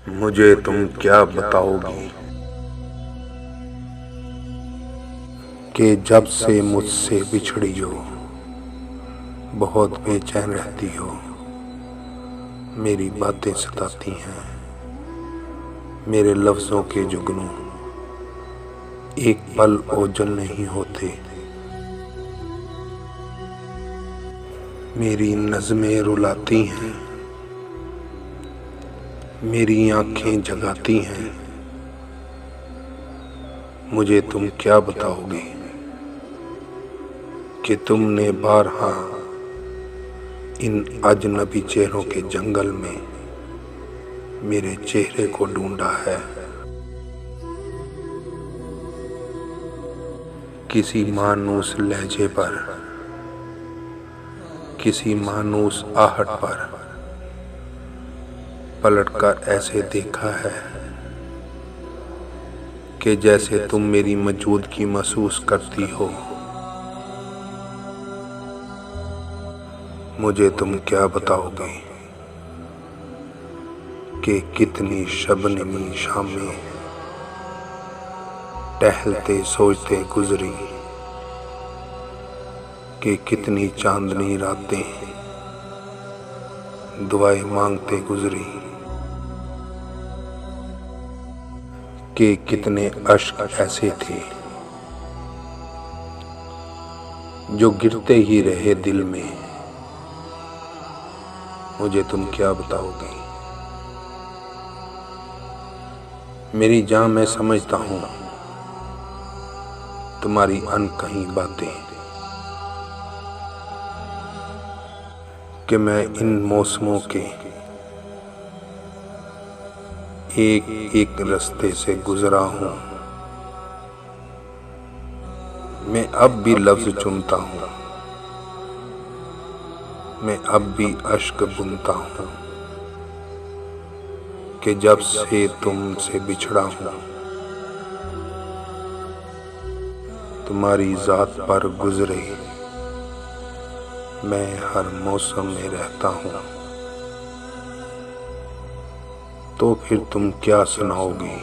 मुझे तुम क्या बताओगी कि जब से मुझसे बिछड़ी हो बहुत बेचैन रहती हो। मेरी बातें सताती हैं, मेरे लफ्ज़ों के जुगनू एक पल ओझल नहीं होते। मेरी नज़में रुलाती हैं, मेरी आँखें जगाती हैं। मुझे तुम क्या बताओगे कि तुमने बारहा इन अजनबी चेहरों के जंगल में मेरे चेहरे को ढूंढा है। किसी मानूस लहजे पर, किसी मानूस आहट पर पलटकर ऐसे देखा है कि जैसे तुम मेरी मौजूदगी महसूस करती हो। मुझे तुम क्या बताओगे कि कितनी शबनमी शामें टहलते सोचते गुजरी, कि कितनी चांदनी रातें दुआएं मांगते गुजरी, कि कितने अश्क ऐसे थे जो गिरते ही रहे दिल में। मुझे तुम क्या बताओगे। मेरी जान, मैं समझता हूँ तुम्हारी अनकही बातें कि मैं इन मौसमों के एक एक रास्ते से गुजरा हूँ। मैं अब भी लफ्ज़ चुनता हूँ, मैं अब भी अश्क बुनता हूँ कि जब से तुमसे बिछड़ा हूँ तुम्हारी ज़ात पर गुजरे मैं हर मौसम में रहता हूँ। तो फिर तुम क्या सुनाओगी,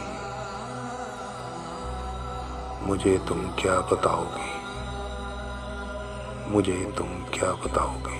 मुझे तुम क्या बताओगी, मुझे तुम क्या बताओगी।